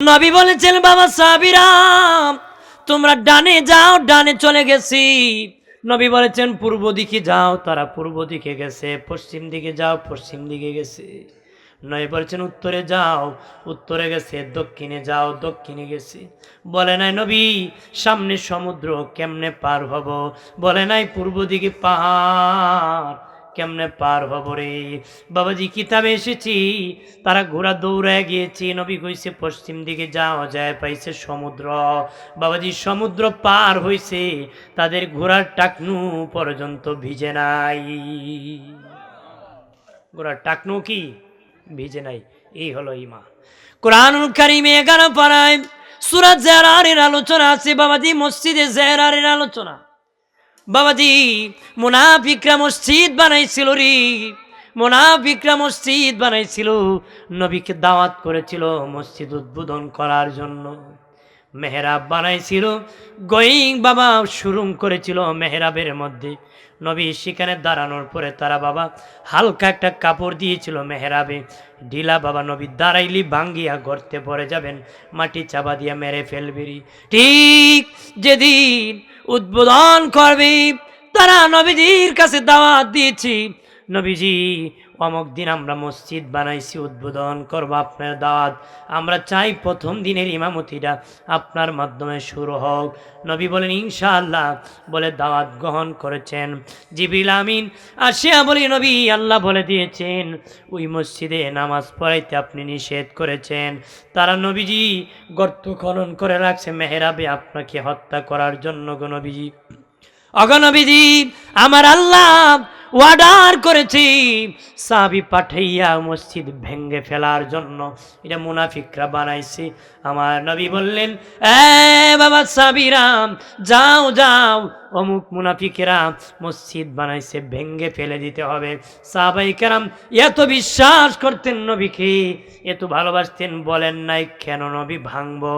নবী বলেছেন বাবা সাহাবীরা তোমরা ডানে যাও, ডানে চলে গেছি। নবী বলেছেন পূর্ব দিকে যাও, তারা পূর্ব দিকে গেছে। পশ্চিম দিকে যাও, পশ্চিম দিকে গেছে। নবী বলেছেন উত্তরে যাও, উত্তরে গেছে। দক্ষিণে যাও, দক্ষিণে গেছে। বলে নাই নবী সামনে সমুদ্র কেমনে পার হব, বলে নাই পূর্ব দিকে পাহাড় কেমনে পার হব রে। বাবাজি কিতাবে এসেছি তারা ঘোড়া দৌড়ায় গিয়েছে। নবী কইছে পশ্চিম দিকে যাওয়া যায়, পাইছে সমুদ্র। বাবাজি সমুদ্র পার হইছে, তাদের ঘোড়ার টাকনু পর্যন্ত ভিজে নাই। ঘোড়ার টাকনু কি ভিজে নাই। এই হলো ঈমান। কুরআনুল কারীমে 11 পারায় সূরা জিরারের আলোচনা আছে বাবাজি, মসজিদে জিরারের আলোচনা। বাবাজি মুনাফিকরা মসজিদ বানাইছিল রে, মুনাফিকরা মসজিদ বানাইছিল। নবীকে দাওয়াত করেছিল মসজিদ উদ্বোধন করার জন্য। মেহরাব বানাইছিল, গোয়িং বাবা শুরুম করেছিল মেহরাবের মধ্যে। নবী সেখানে দাঁড়ানোর পরে তারা বাবা হালকা একটা কাপড় দিয়েছিল মেহরাবে, ঢিলা বাবা নবী দাঁড়াইলি ভাঙ্গিয়া গর্তে পড়ে যাবেন, মাটি চাপা দিয়া মেরে ফেলবি। ঠিক যেদিন উদ্বোধন করবে তারা নবীজির কাছে দাওয়াত দিয়েছি, নবীজি অমুক দিন আমরা মসজিদ বানাইছি, উদ্বোধন করব, আপনার দাওয়াত আমরা চাই প্রথম দিনের ইমামতিটা আপনার মাধ্যমে শুরু হোক। নবী বলেন ইনশাআল্লাহ। বলে দাওয়াত গ্রহণ করেছেন। জিবরিল আমিন আসিয়া বলি নবী আল্লাহ বলে দিয়েছেন ওই মসজিদে নামাজ পড়াইতে আপনি নিষেধ করেছেন। তারা নবীজি গর্ত খনন করে রাখছে মেহরাবে আপনাকে হত্যা করার জন্য। গো নবীজি, অগনবীজি আমার আল্লাহ অর্ডার করেছি সাহাবী পাঠাইয়া মসজিদ ভেঙ্গে ফেলার জন্য। এটা মুনাফিকরা বানাইছে। আমার নবী বললেন এ বাবা সাহাবীরা যাও যাও, অমুক মুনাফিকেরা মসজিদ বানাইছে, ভেঙ্গে ফেলে দিতে হবে। সাহাবায়ে কেরাম এত বিশ্বাস করতেন নবীকে, এত ভালোবাসতেন, বলেন নাই কেন নবী ভাঙবো।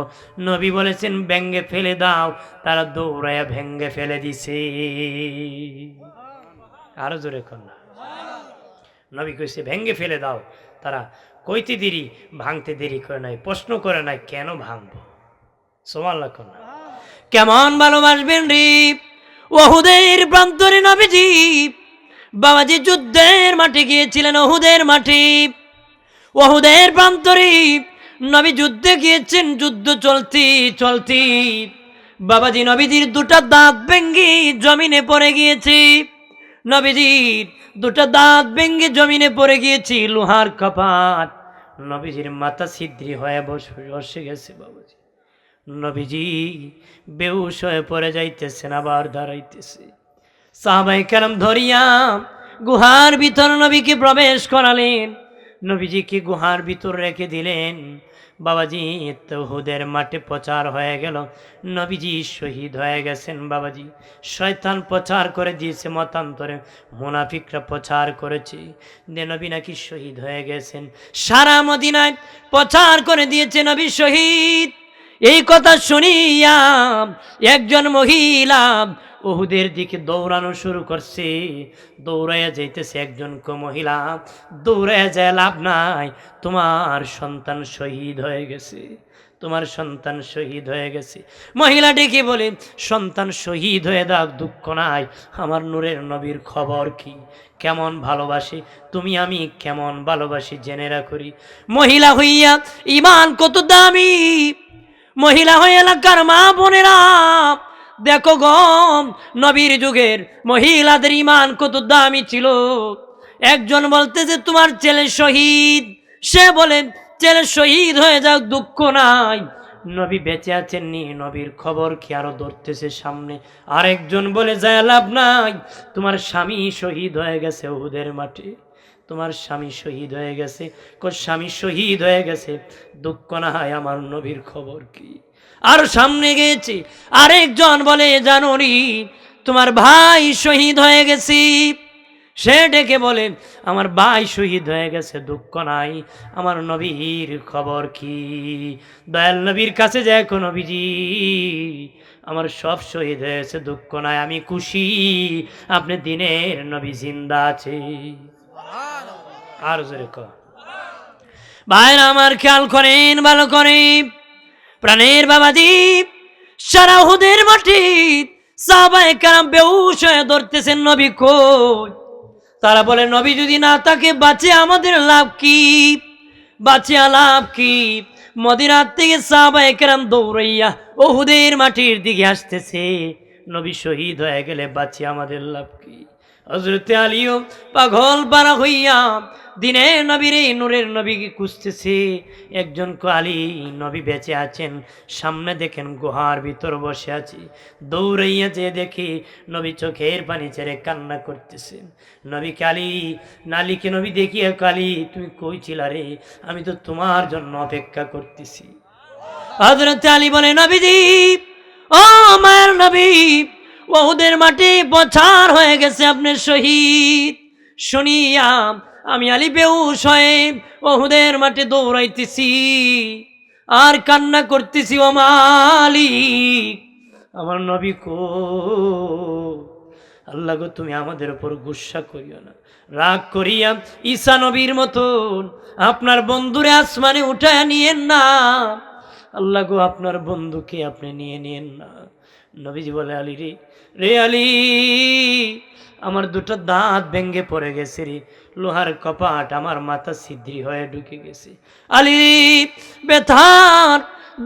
নবী বলেছেন ভেঙ্গে ফেলে দাও। তারা দৌড়াইয়া ভেঙ্গে ফেলে দিছে। আরো জোরে কর না। নবী কইছে ভেঙ্গে ফেলে দাও। তারা কইতে দেরি, ভাঙতে দেরি করে নাই, প্রশ্ন করে নাই কেন ভাঙবো। সুবহানাল্লাহ কর না। কেমন ভালোবাসবেন রে উহুদের প্রান্তরে নবীজি। বাবাজি যুদ্ধের মাঠে গিয়েছিলেন, উহুদের মাঠে, উহুদের প্রান্তরে নবী যুদ্ধে গিয়েছেন। যুদ্ধ চলতি চলতি বাবাজি নবীজির দুটা দাঁত ভেঙ্গে জমিনে পড়ে গিয়েছে। নবীজির দুটা দাঁত ভেঙ্গে জমিনে পড়ে গিয়েছে, লোহার কপাট। নবীজির মাথা ছিদ্রি হয়ে বসে গেছে। বাবাজি নবীজি বেহুশ হয়ে পড়ে যাইতেছেন, আবার দাঁড়াইতেছে। সাহাবায়ে কেরাম ধরিয়া গুহার ভিতর নবীকে প্রবেশ করালেন, নবীজিকে গুহার ভিতর রেখে দিলেন। বাবাজি উহুদের মাঠে প্রচার হয়ে গেল, নবীজি শহীদ হয়ে গেছেন। বাবাজি শয়তান প্রচার করে দিয়েছে, মতান্তরে মুনাফিকরা প্রচার করেছে যে নবী নাকি শহীদ হয়ে গেছেন। সারা মদিনায় প্রচার করে দিয়েছে নবী শহীদ। এই কথা শুনিয়া একজন মহিলা উহুদের দিকে দৌড়ানো শুরু করছে। দৌড়াইয়া যাইতেছে একজন মহিলা, দৌড়াইয়া যায় লাভ নাই, তোমার সন্তান শহীদ হয়ে গেছে, তোমার সন্তান শহীদ হয়ে গেছে। মহিলা ডেকে বলে সন্তান শহীদ হয়ে দাও, দুঃখ নাই, আমার নূরের নবীর খবর কি, কেমন ভালোবাসি, তুমি আমি কেমন ভালোবাসি জেনে রাখি। মহিলা হইয়া ঈমান কত দামি, মহিলা হয়ে এলাকার মা বোনেরা দেখো গম, নবীর যুগের মহিলাদের ঈমান কত দামি ছিল। একজন বলতে যে তোমার ছেলে শহীদ, সে বলেন ছেলে শহীদ হয়ে যাক, দুঃখ নাই, নবী বেঁচে আছেন নি, নবীর খবর কি, আরো ধরতেছে সামনে। আরেকজন বলে যায় লাভ নাই, তোমার স্বামী শহীদ হয়ে গেছে উহুদের মাঠে, তোমার স্বামী শহীদ হয়ে গেছে। স্বামী শহীদ হয়ে গেছে, দুঃখ না হয়, আমার নবীর খবর কি। আর সামনে গেছে আরেকজন বলে জানুরি তোমার ভাই শহীদ হয়ে গেছে। সে ডেকে বলে আমার ভাই শহীদ হয়ে গেছে, দুঃখ নাই, আমার নবীর খবর কি। দয়াল নবীর কাছে যায় নবীজি আমার সব শহীদ হয়েছে, দুঃখ নাই, আমি খুশি, আপনি দিনের নবী জিন্দা আছে। আর জোরে কর। ভাইরা আমার খেয়াল করেন ভালো করে, প্রাণের বাবাজি, সারা উহুদের মাটি সাহাবায়ে কেরাম বেহুশ হয়ে ধরতেছেন, নবী কই? তারা বলে, নবী যদি না থাকে বাঁচে আমাদের লাভ কি? বাঁচিয়া লাভ কি? মদিনার থেকে সাহাবায়ে কেরাম দৌড়াইয়া উহুদের মাটির দিকে আসতেছে। নবী শহীদ হয়ে গেলে বাঁচি আমাদের লাভ কি? হযরতে আলীও পাগল পারা হইয়া দিনে নবীর এই নূরের নবীকে খুঁজতেছে। একজন আলী, নবী বেঁচে আছেন, সামনে দেখেন গুহার ভিতর বসে আছি। দৌড়াইয়া যে দেখি নবী চোখের পানি ছেড়ে কান্না করতেছেন। নবী কালী নালিকে নবী দেখিয়া, কালী তুমি কই ছিলা রে? আমি তো তোমার জন্য অপেক্ষা করতেছি। হযরত আলী বলে, নবীজি, ও মায়ের নবী, উহুদের মাটি বছর হয়ে গেছে আপনি শহীদ শুনিয়া আমি আলী বেহুশ হয়ে উহুদের মাঠে দৌড়াইতেছি আর কান্না করতেছি। ও মালিক, আমার নবী কো? আল্লাহ গো, তুমি আমাদের উপর গুসা করিও না, রাগ করিয়া ঈসা নবীর মতন আপনার বন্ধুরে আসমানে উঠায় নিয়েন না। আল্লাহ গো, আপনার বন্ধুকে আপনি নিয়ে নিয়েন না। নবীজি বলে, আলী রে, রে আলী, আমার দুটো দাঁত ভেঙ্গে পড়ে গেছে রে, লোহার কপাট আমার মাথা ছিদ্রি হয়ে ঢুকে গেছে। আলী, ব্যথার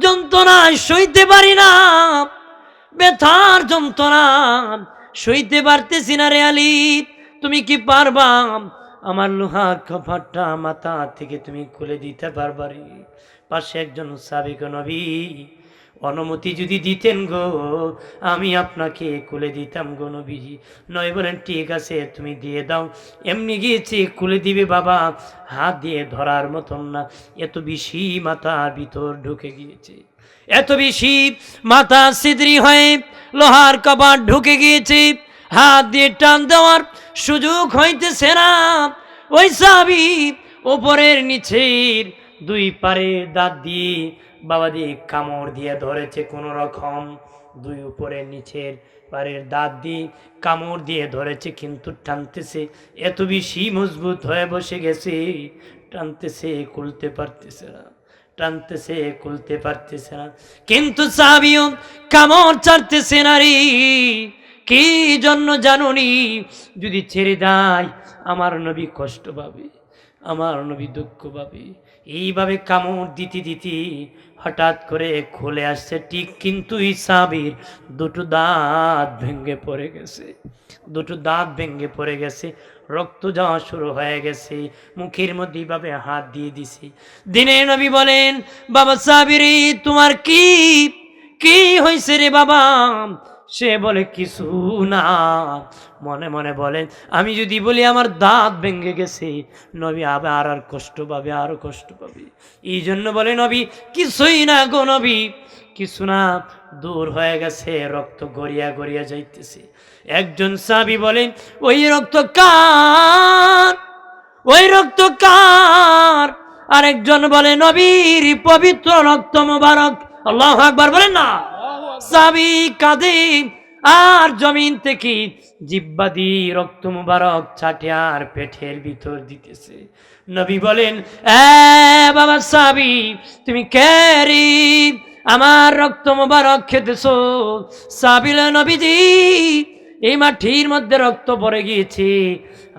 যন্ত্রণা সইতে পারি না, ব্যথার যন্ত্রণা সইতে পারতেছি না রে আলী, তুমি কি পারবা আমার লোহার কপাটটা মাথা থেকে তুমি খুলে দিতে পারবা রে? পাশে একজন সাহাবী, নবী অনুমতি যদি দিতেন গো, আমি আপনাকে খুলে দিতাম গো নবীজি। নয় বলেন, ঠিক আছে তুমি দিয়ে দাও। এমনি গিয়েছে, খুলে দিবে বাবা, হাত দিয়ে ধরার মতন না, এত বেশি মাথার ভিতর ঢুকে গিয়েছে, এত বেশি মাথা ছিদ্রি হয়ে লোহার কপাট ঢুকে গিয়েছে, হাত দিয়ে টান দেওয়ার সুযোগ হইতেছে না। ওই সাহাবী উপরের নিচের দুই পারে দাঁত দিয়ে বাবা দিয়ে কামড় দিয়ে ধরেছে কোন রকম, দুই উপরের নিচের পারের দাঁত দিয়ে কামড় দিয়ে ধরেছে, কিন্তু টানতেছে, এত বেশি মজবুত হয়ে বসে গেছে, টানতেছে খুলতে পারতেছে না, টানতেছে খুলতে পারতেছে না। কিন্তু সাহাবীও কামড় ছাড়তেছে না রে। কি জন্য জানুনি? যদি ছেড়ে দেয় আমার নবী কষ্ট পাবে, আমার নবী দুঃখ পাবে। এইভাবে কামড় দিতে দিতে হঠাৎ করে খুলে আসছে ঠিক, কিন্তু এই সাহাবীর দুটো দাঁত ভেঙে পড়ে গেছে, দুটো দাঁত ভেঙে পড়ে গেছে, রক্ত যাওয়া শুরু হয়ে গেছে। মুখের মধ্যে এইভাবে হাত দিয়ে দিছে। দিনে নবী বলেন, বাবা সাহাবী রে, তোমার কি কি হয়েছে রে বাবা? সে বলে, কিছু না। মনে মনে বলেন, আমি যদি বলি আমার দাঁত ভেঙে গেছে, নবী আবার আর কষ্ট পাবে, আরো কষ্ট পাবে। এই জন্য বলে, নবী কিছুই না গো নবী, কিছু না, দূর হয়ে গেছে, রক্ত গড়িয়া গড়িয়া যাইতেছে। একজন সাহাবী বলেন, ওই রক্ত কার? ওই রক্ত কার? আরেকজন বলে, নবীর পবিত্র রক্ত মোবারক। আল্লাহু আকবার বলেন না। সাহাবী কাঁদে আর জমিন থেকে জিহ্বা দিয়ে রক্ত মুবারক ছাটে আর পেটের ভিতর দিতেছে। নবী বলেন, এ বাবা সাহাবী, তুমি কে রে? আমার রক্ত মুবারক খেতেছো? সাহাবী বলে, নবীজি, এই মাটির মধ্যে রক্ত পড়ে গিয়েছে,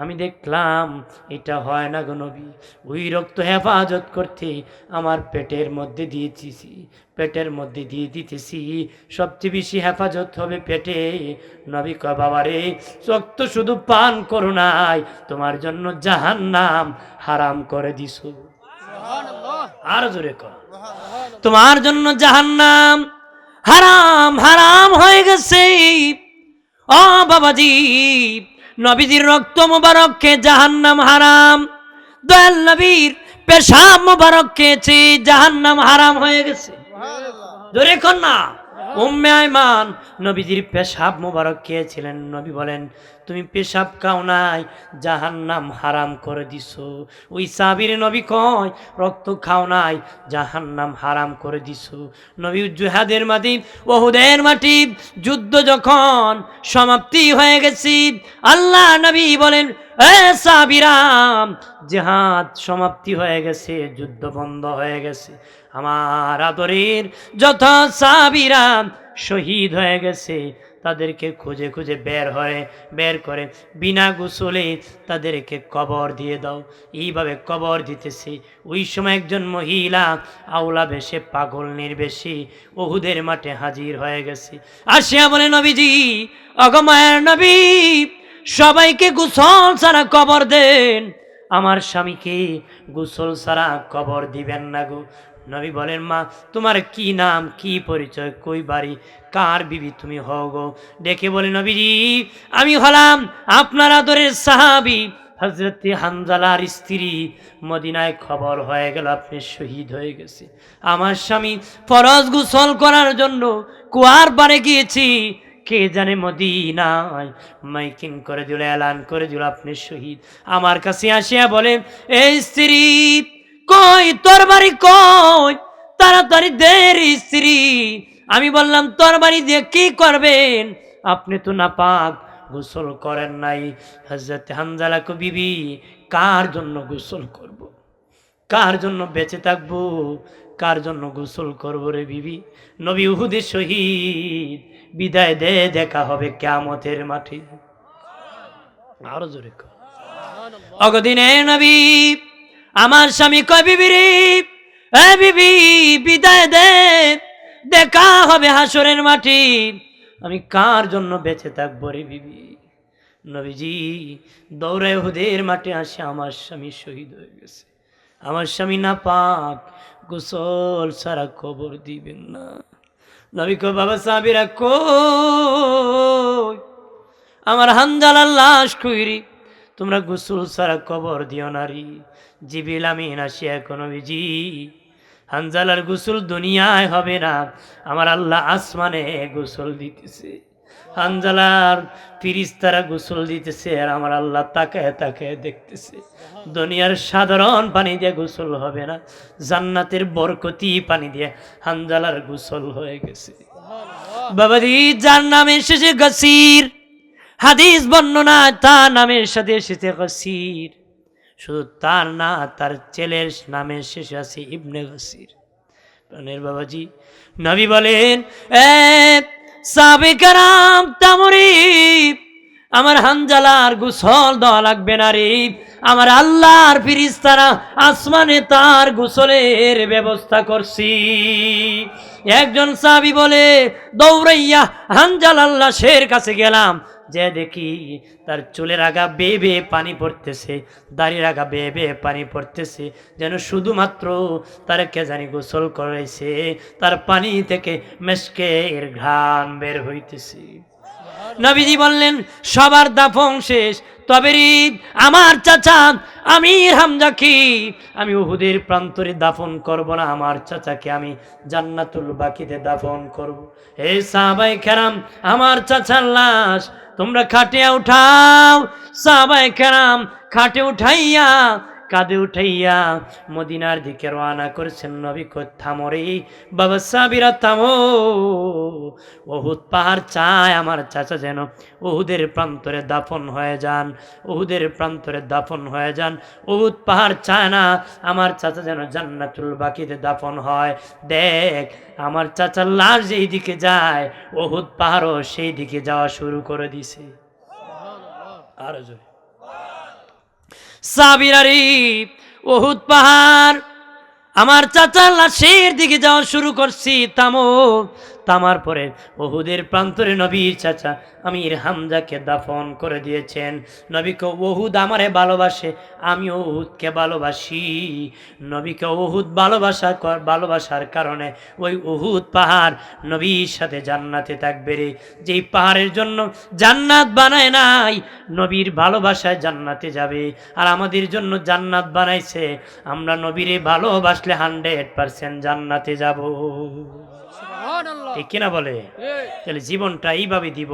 আমি দেখলাম এটা হয় না গো নবী, ওই রক্ত হেফাজত করতে আমার পেটের মধ্যে দিয়েছি, পেটের মধ্যে দিয়ে দিতেছি, সবচেয়ে বেশি হেফাজত হবে পেটে। নবী কয়, বাবারে, রক্ত শুধু পান করো নাই, তোমার জন্য জাহান্নাম হারাম করে দিছো। আর জোরে কর, তোমার জন্য জাহান্নাম হারাম হারাম হয়ে গেছে। ও বাবাজি, নবীজির রক্ত মোবারক খেয়ে জাহান্নাম হারাম, দয়াল নবীর পেশাব মোবারক খেয়েছে, জাহান্নাম হারাম হয়ে গেছে। ধরে কর না। উম্মে আয়মান নবীজির পেশাব মোবারক খেয়েছিলেন। নবী বলেন, তুমি পেশাব খাও নাই, জাহান্নাম হারাম করে দিছো। ওই সাহাবীর নবী কয় রক্ত খাও নাই, জাহান্নাম হারাম করে দিছো। নবী জিহাদের মাটি, ওহুদের মাটি, যুদ্ধ যখন সমাপ্তি হয়ে গেছে, আল্লাহ নবী বলেন এ সাহাবীরা, জিহাদ সমাপ্তি হয়ে গেছে, যুদ্ধ বন্ধ হয়ে গেছে। আমার আদরের যত সাহাবীরা শহীদ হয়ে গেছে তাদেরকে খুঁজে খুঁজে বের করে বিনা গোসলে তাদেরকে কবর দিয়ে দাও। এইভাবে কবর দিতেছে। ওই সময় একজন মহিলা আওলা বেশে, পাগল নির্বেশে উহুদের মাঠে হাজির হয়ে গেছে। আসিয়া বলে নবীজি, অগমায়ের নবী, সবাইকে গোসল ছাড়া কবর দেন, আমার স্বামীকে গোসল ছাড়া কবর দিবেন না গো। নবী বলেন, মা তোমার কি নাম, কি পরিচয়, কই বাড়ি, কার বিবি তুমি হও গো? ডেকে বলে, নবীজি আমি হলাম আপনার আদরের সাহাবী হযরত হানজালার স্ত্রী। মদিনায় খবর হয়ে গেল আপনি শহীদ হয়ে গেছে। আমার স্বামী ফরজ গোসল করার জন্য কুয়ার পাড়ে গিয়েছি, কে জানে মদিনায় মাইকিং করে দিল, এলান করে দিল আপনি শহীদ। আমার কাছে আসিয়া বলে, এই স্ত্রী কই, তোর বাড়ি কই, তাড়াতাড়ি দের স্ত্রী। আমি বললাম, তোর বাড়ি দিয়ে কি করবেন, আপনি তো নাপাক, গোসল করেন নাই। হযরত হানজালা কো, বিবি কার জন্য গোসল করব, কার জন্য বেঁচে থাকবো, কার জন্য গোসল করবো রে বিবি? নবী উহুদে শহীদ, বিদায় দে, দেখা হবে কিয়ামতের মাঠে। আরো জোরে কর। অগদিনে নবী আমার স্বামী কয়, বিবি রে, এ বিবি বিদায় দে, দেখা হবে হাসরের মাটি। আমি কার জন্য বেঁচে থাকবো রে বিবি? নবীজি দৌড়ায় উহুদের মাঠে আসে, আমার স্বামী শহীদ হয়ে গেছে। আমার স্বামী না পাক, গোসল ছাড়া কবর দিবেন না। নবী কয়, বাবা সাহাবীরা কই, আমার হানজালার লাশ কইরি, তোমরা গোসল ছাড়া কবর দিও নারী। জিবরিল আমিন আসিয়া কয়, নবীজি হানজালার গোসল দুনিয়ায় হবে না, আমার আল্লাহ আসমানে গোসল দিতেছে। হানজালার ফিরিস্তারা গোসল দিতেছে, আর আমার আল্লাহ তাকায় তাকায় দেখতেছে। দুনিয়ার সাধারণ পানি দিয়ে গোসল হবে না, জান্নাতের বরকতি পানি দিয়ে হানজালার গোসল হয়ে গেছে। বাবাজি, যার নামে এসেছে গসির, হাদিস বর্ণনা তার নামের সাথে এসেছে গসির, শুধু তার না, তার ছেলের নামে শেষে আছে ইবনে গসির। প্রাণের বাবাজি, নবী বলেন, এ সাহাবে কেরাম, তামরিব, আমার হানজালার গোসল দেওয়া লাগবে না রে, আমার আল্লাহর ফিরিস্তারা আসমানে তার গোসলের ব্যবস্থা করছি। একজন সাহাবী বলে, দৌড়াইয়া হানজালার লাশের কাছে গেলাম, যে দেখি তার চুলের আগা বেয়ে বেয়ে পানি পড়তেছে, দাড়ির আগা বেয়ে বেয়ে পানি পড়তেছে, যেন শুধুমাত্র তার কে জানি গোসল করাইছে, তার পানি থেকে মেশকের ঘ্রাণ বের হইতেছে। নবীজি বললেন, সবার দাফন শেষ, তবে আমার চাচা আমির হামজাকে আমি উহুদের প্রান্তরে দাফন করব না, আমার চাচাকে আমি জান্নাতুল বাকিতে দাফন করব। হে সাহাবায়ে কেরাম, আমার চাচার লাশ তোমরা খাটে উঠাও। সাহাবায়ে কেরাম খাটে উঠাইয়া, কাঁধে উঠাইয়া মদিনার দিকে রওনা করেছেন। নবী কই, থামো রে বাবা সাহাবীরা, থামো। উহুদ পাহাড় চায় আমার চাচা যেন উহুদের প্রান্তরে দাফন হয়ে যান, উহুদের প্রান্তরে দাফন হয়ে যান। উহুদ পাহাড় চায় না আমার চাচা যেন জান্নাতুল বাকিতে দাফন হয়। দেখ, আমার চাচার লাশ যেই দিকে যায়, উহুদ পাহাড়ও সেই দিকে যাওয়া শুরু করে দিছে। আরো জোরে। সাহাবীরা রে, উহুদ পাহাড় আমার চাচার লাশের দিকে যাওয়া শুরু করছি, থামো। থামার পরে উহুদের প্রান্তরে নবীর চাচা আমির হামজাকে দাফন করে দিয়েছেন। নবীকে উহুদ আমারে ভালোবাসে, আমি উহুদকে ভালোবাসি। নবীকে উহুদ ভালোবাসার কারণে ওই উহুদ পাহাড় নবীর সাথে জান্নাতে থাকবে রে। যেই পাহাড়ের জন্য জান্নাত বানায় নাই, নবীর ভালোবাসায় জান্নাতে যাবে। আর আমাদের জন্য জান্নাত বানাইছে, আমরা নবীরে ভালোবাসলে 100% জান্নাতে যাব। সুবহানাল্লাহ। ঠিক কিনা বলে? তাহলে জীবনটা এইভাবে দিব,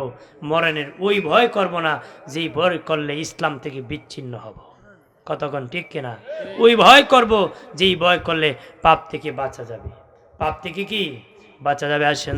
মরণের ওই ভয় করব না যেই ভয় করলে ইসলাম থেকে বিচ্ছিন্ন হব। কতক্ষণ ঠিক কিনা? ওই ভয় করব যেই ভয় করলে পাপ থেকে বাঁচা যাবে। পাপ থেকে কি বাঁচা যাবে? আসেন